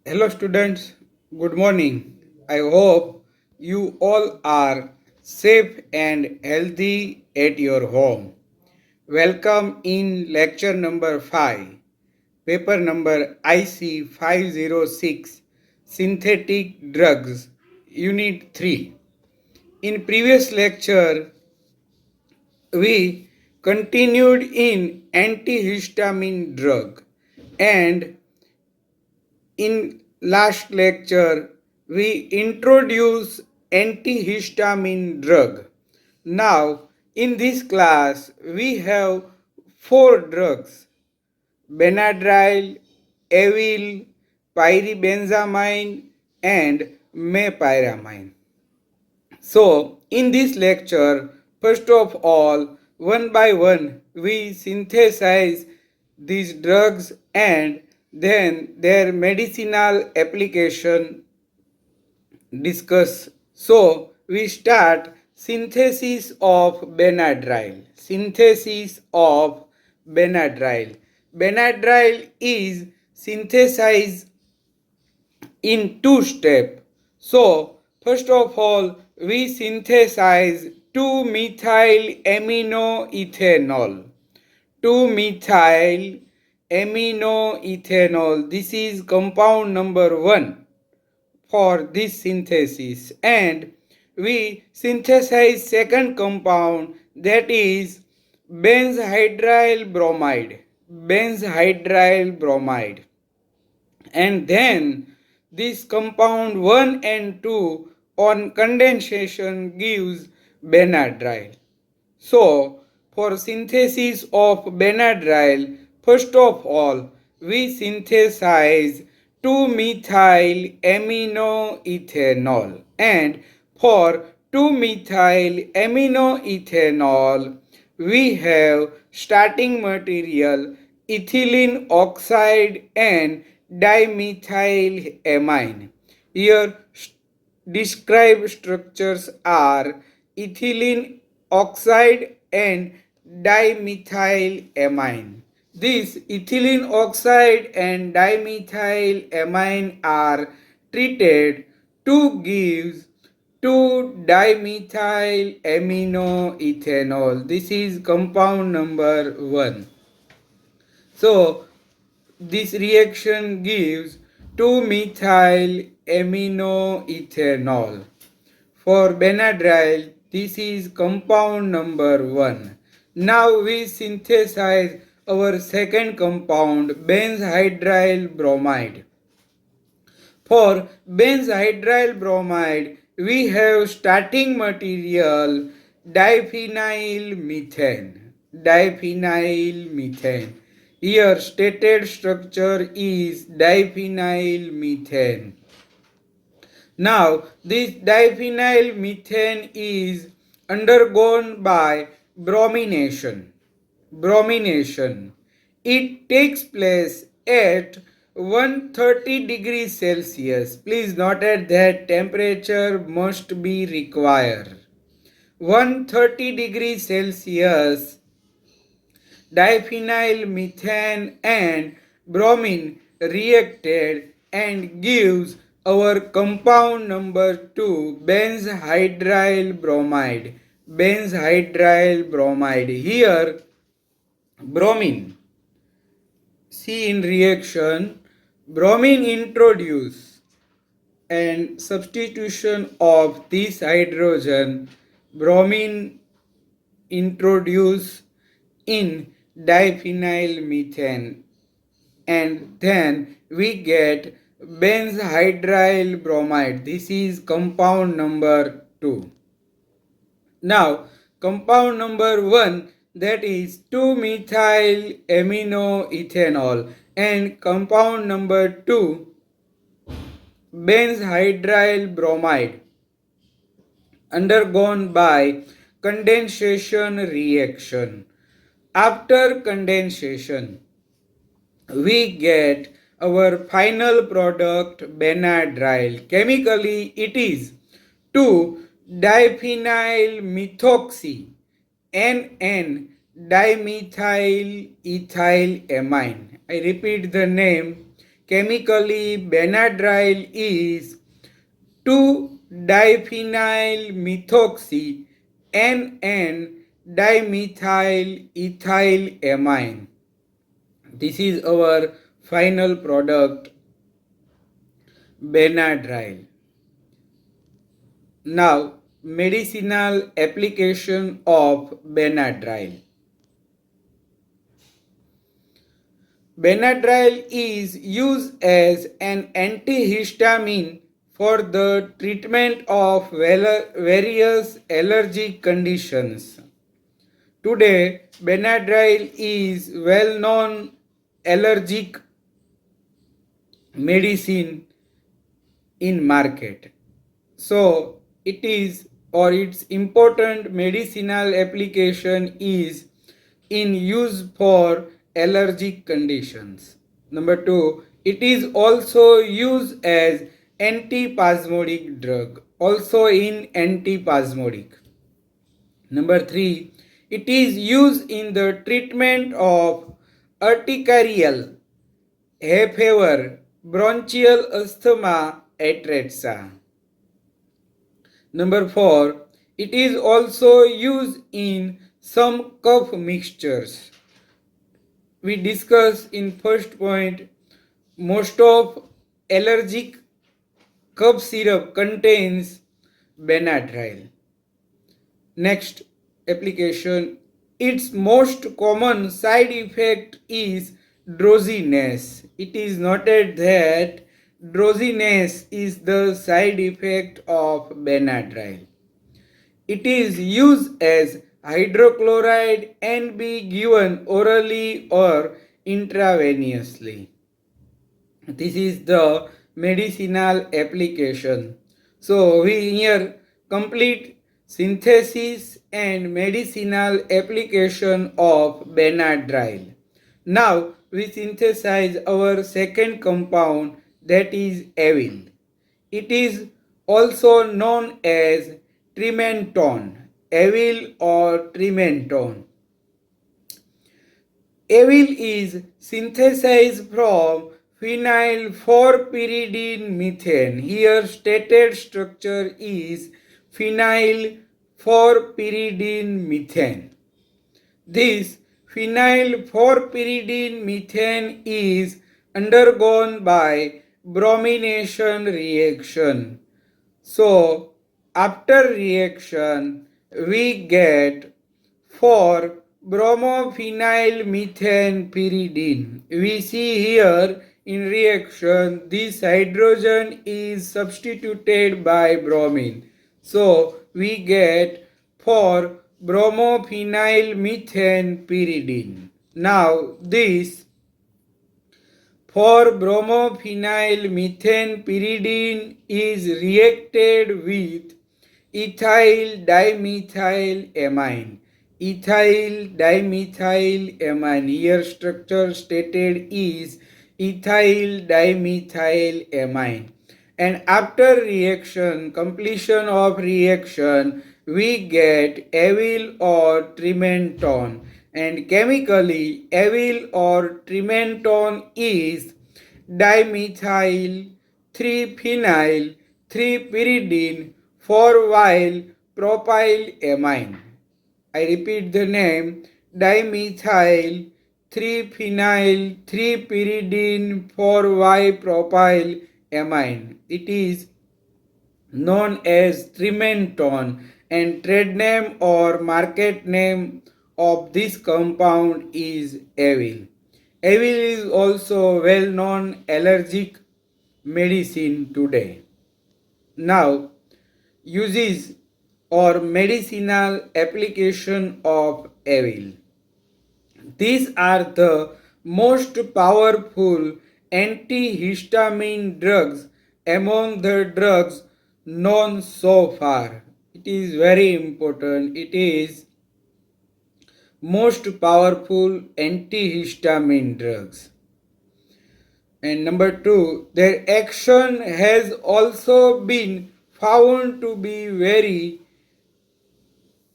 Hello, students. Good morning. I hope you all are safe and healthy at your home. Welcome in lecture number 5, paper number IC-506, Synthetic Drugs, Unit 3. In previous lecture, we continued in antihistamine drug, and in last lecture, we introduced antihistamine drug. Now, in this class, we have four drugs: Benadryl, Avil, Piri Benzamine, and Mepyramine. So, in this lecture, first of all, one by one, we synthesize these drugs and then their medicinal application discuss. So, we start synthesis of Benadryl. Synthesis of Benadryl. Benadryl is synthesized in two steps. So, first of all, we synthesize 2-methyl-aminoethanol. 2-methyl-aminoethanol. This is compound number 1 for this synthesis. And we synthesize second compound, that is benzhydryl bromide. Benzhydryl bromide. And then this compound 1 and 2 on condensation gives Benadryl. So, for synthesis of Benadryl, first of all, we synthesize 2-methyl-aminoethanol, and for 2-methyl-aminoethanol, we have starting material ethylene oxide and dimethylamine. Here described structures are ethylene oxide and dimethylamine. This ethylene oxide and dimethylamine are treated to give 2-dimethylaminoethanol. This is compound number 1. So, this reaction gives 2-methyl-aminoethanol. For Benadryl, this is compound number 1. Now we synthesize our second compound, benzhydryl bromide. For benzhydryl bromide, we have starting material diphenyl methane. Diphenyl methane. Here stated structure is diphenyl methane. Now this diphenyl methane is undergone by bromination. Bromination. It takes place at 130 degrees Celsius. Please note that temperature must be required. 130 degrees Celsius, diphenyl methane and bromine reacted and gives our compound number 2, benzhydryl bromide. Benzhydryl bromide. Here bromine, see in reaction, bromine introduce and substitution of this hydrogen, bromine introduce in diphenyl methane, and then we get benzhydryl bromide. This is compound number 2. Now compound number 1, that is 2-methyl-aminoethanol, and compound number 2, benzhydryl bromide, undergone by condensation reaction. After condensation, we get our final product Benadryl. Chemically, it is 2-diphenyl methoxy NN dimethyl ethylamine. I repeat the name. chemically Benadryl is 2-diphenyl methoxy NN dimethyl ethylamine. This is our final product, Benadryl. Now, medicinal application of Benadryl. Benadryl is used as an antihistamine for the treatment of various allergic conditions. Today, Benadryl is well-known allergic medicine in market. So, it is or its important medicinal application is in use for allergic conditions. Number 2, it is also used as antispasmodic drug, also in antispasmodic. Number 3, it is used in the treatment of urticarial, hay fever, bronchial asthma, etc. Number 4, it is also used in some cough mixtures. We discussed in first point, most of allergic cough syrup contains Benadryl. Next application, its most common side effect is drowsiness. It is noted that drowsiness is the side effect of Benadryl. It is used as hydrochloride and be given orally or intravenously. This is the medicinal application. So we here complete synthesis and medicinal application of Benadryl. Now we synthesize our second compound, that is avil. It is also known as trementon, avil or trementon. Avil is synthesized from phenyl 4-pyridine methane. Here stated structure is phenyl 4-pyridine methane. This phenyl 4-pyridine methane is undergone by bromination reaction. So after reaction we get 4-bromophenyl methane pyridine. We see here in reaction this hydrogen is substituted by bromine. So we get 4-bromophenyl methane pyridine. Now this 4-bromophenyl methane pyridine is reacted with ethyl dimethylamine. Ethyl dimethylamine, here structure stated is ethyl dimethylamine. And after reaction, completion of reaction, we get avil or trementon. And chemically, avil or trementon is dimethyl 3-phenyl 3-pyridine 4-vinyl propylamine. I repeat the name, dimethyl 3-phenyl 3-pyridine 4-Y-propylamine. It is known as trementon, and trade name or market name of this compound is avil. Avil is also well-known allergic medicine today. Now, uses or medicinal application of avil. These are the most powerful antihistamine drugs among the drugs known so far. It is very important. It is most powerful antihistamine drugs. And number 2, their action has also been found to be very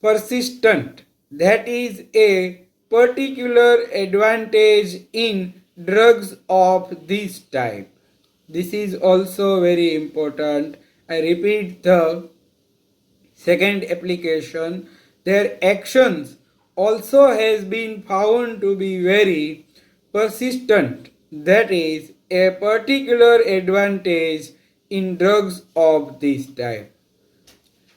persistent. That is a particular advantage in drugs of this type. This is also very important. I repeat the second application. Their actions also has been found to be very persistent. That is a particular advantage in drugs of this type.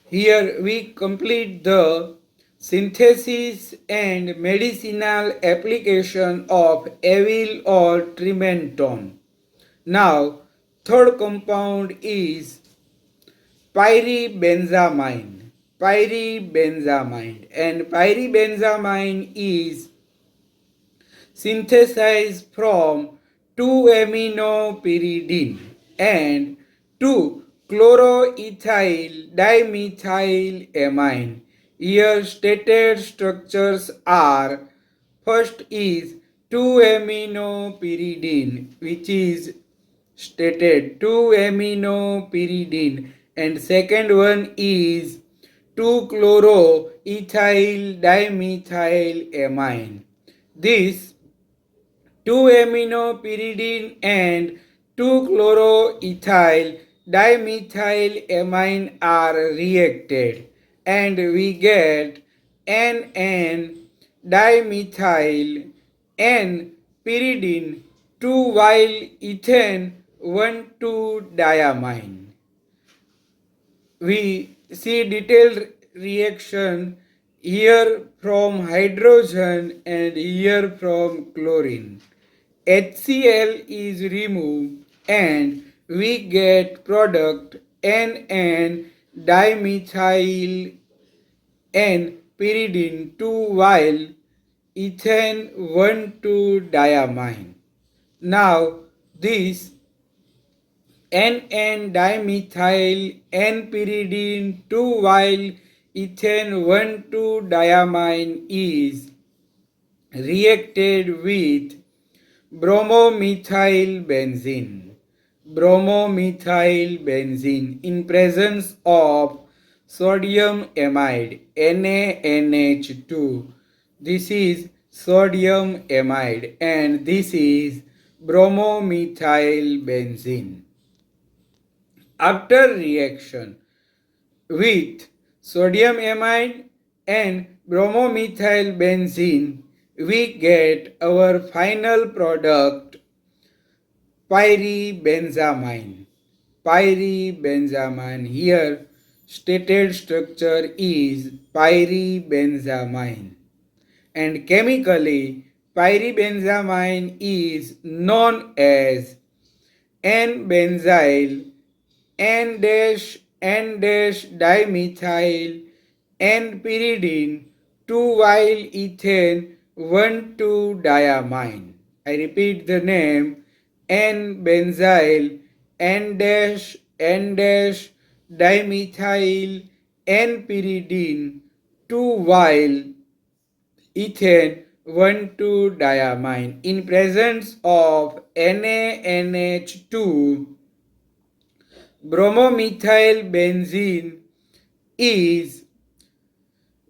Here we complete the synthesis and medicinal application of avil or trimenton. Now, third compound is Piri Benzamine. Piri Benzamine. And Piri Benzamine is synthesized from 2-aminopyridine and 2-chloroethyl dimethylamine. Here stated structures are: first is 2-aminopyridine, which is stated 2-aminopyridine, and second one is 2-chloroethyl dimethylamine. This 2-aminopyridine and 2-chloroethyl dimethylamine are reacted and we get NN dimethyl N pyridine 2 while ethane 1,2 diamine. We see detailed reaction here from hydrogen and here from chlorine. HCl is removed and we get product NN dimethyl N pyridine 2 while ethane 1,2 diamine. Now this NN dimethyl N pyridine 2 while ethane 1,2 diamine is reacted with bromomethyl benzene. Bromomethyl benzene in presence of sodium amide NaNH2. This is sodium amide and this is bromomethyl benzene. After reaction with sodium amide and bromomethyl benzene, we get our final product Piri Benzamine. Piri Benzamine. Here stated structure is Piri Benzamine. And chemically, Piri Benzamine is known as N-benzyl N-N-dimethyl N-pyridine 2 while ethane 1,2 diamine. I repeat the name N-benzyl N-N-dimethyl N-pyridine 2 while ethane 1,2 diamine in presence of NaNH2. Bromomethyl benzene is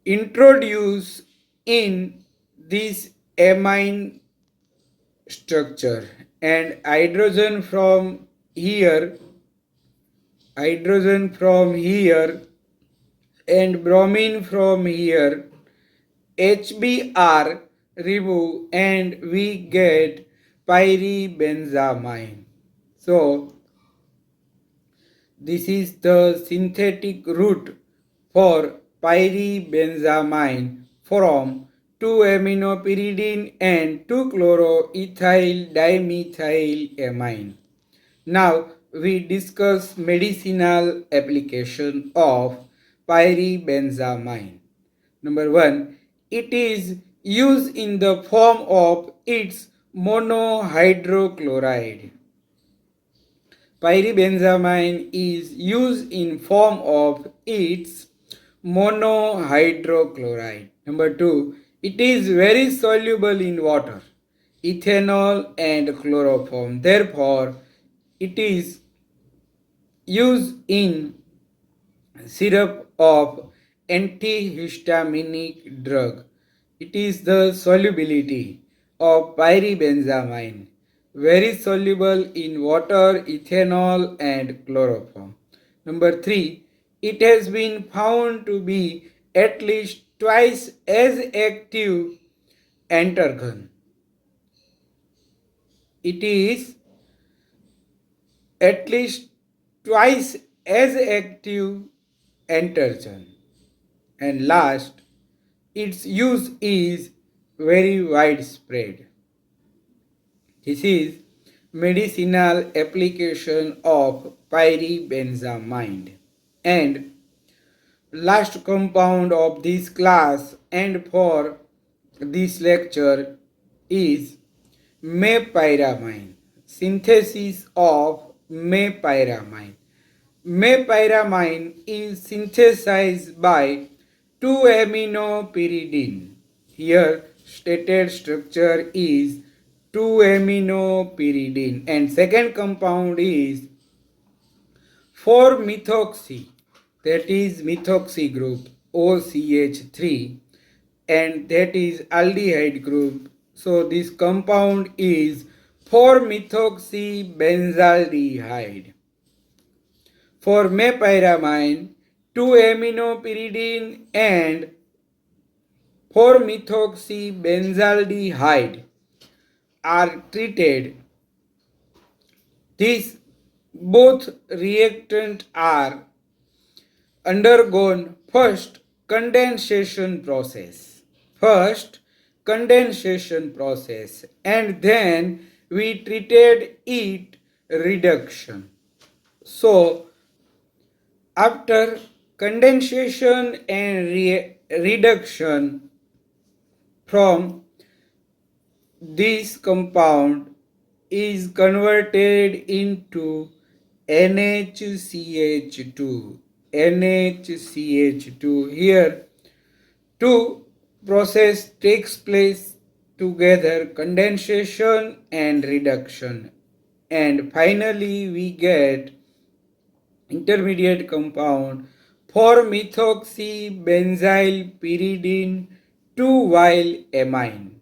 introduced in this amine structure and hydrogen from here and bromine from here, HBr remove and we get pyribenzamine. So this is the synthetic route for pyribenzamine from 2-aminopyridine and 2-chloroethyl dimethylamine. Now we discuss medicinal application of pyribenzamine. Number 1, it is used in the form of its monohydrochloride. Pyribenzamine is used in form of its monohydrochloride. Number 2, it is very soluble in water, ethanol and chloroform. Therefore, it is used in syrup of antihistaminic drug. It is the solubility of pyribenzamine very soluble in water, ethanol, and chloroform. Number 3, it has been found to be at least twice as active antergen. It is at least twice as active antergen. And last, its use is very widespread. This is medicinal application of Piri Benzamine. And last compound of this class and for this lecture is mepyramine. Synthesis of mepyramine. Mepyramine is synthesized by 2-aminopyridine. Here stated structure is 2-aminopyridine and second compound is 4-methoxy, that is methoxy group OCH3, and that is aldehyde group. So this compound is 4-methoxy benzaldehyde. For mepyramine, 2-aminopyridine and 4-methoxy benzaldehyde are treated. These both reactants are undergone first condensation process. And then we treated it reduction. So after condensation and reduction from this compound is converted into NHCH2. Here two process takes place together, condensation and reduction, and finally we get intermediate compound 4-methoxy pyridine 2-vial-amine.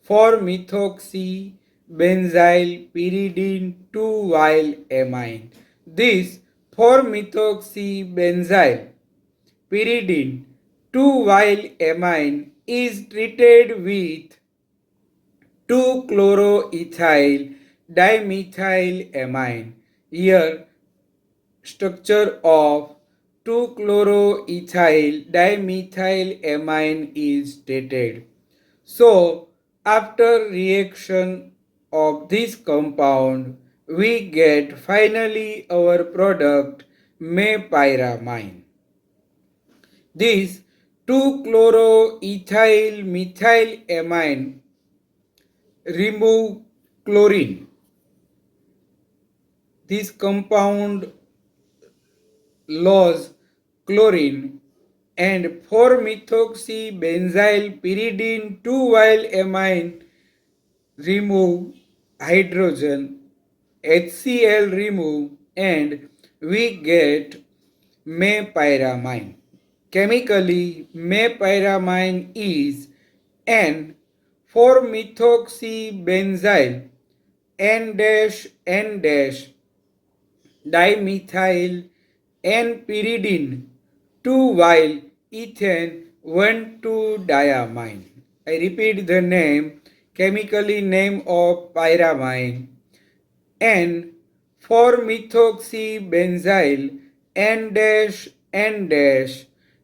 4-methoxy pyridine 2-vial-amine. This 4-methoxy pyridine 2-vial-amine is treated with 2-chloroethyl dimethylamine. Here structure of 2-chloroethyl dimethylamine is stated. So after reaction of this compound we get finally our product mepyramine. This 2-chloroethyl methylamine remove chlorine. This compound lose chlorine, and 4-methoxy pyridine 2-vial-amine remove hydrogen, HCl remove, and we get mepyramine. Chemically, mepyramine is N4-methoxy N-N- dimethyl N-pyridine 2-vial ethane 1,2-diamine. I repeat the name, chemically name of pyramine. N4-methoxy N-N-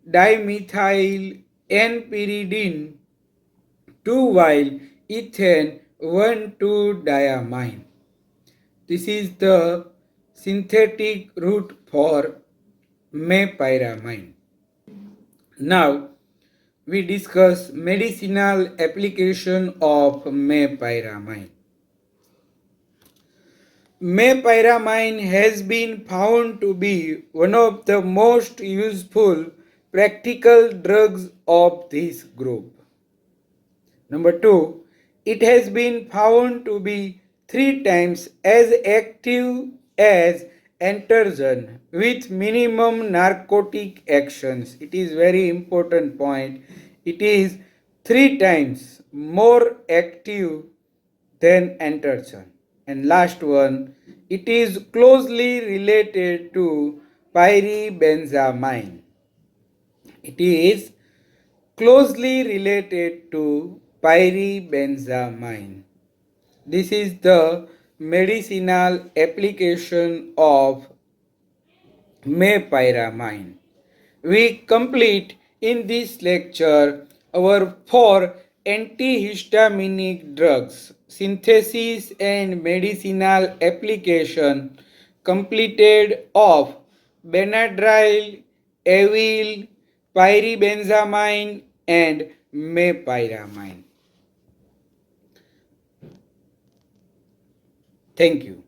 dimethyl N-pyridine 2-vial ethane 1,2-diamine. This is the synthetic route for mepyramine. Now we discuss medicinal application of mepyramine. Mepyramine has been found to be one of the most useful practical drugs of this group. Number 2, it has been found to be 3 times as active as antergen with minimum narcotic actions. It is very important point. It is 3 times more active than antergen. And last one, it is closely related to Piri Benzamine. It is closely related to Piri Benzamine. This is the medicinal application of mepyramine. We complete in this lecture our four antihistaminic drugs synthesis and medicinal application completed of Benadryl, Avil, Pyribenzamine and mepyramine. Thank you.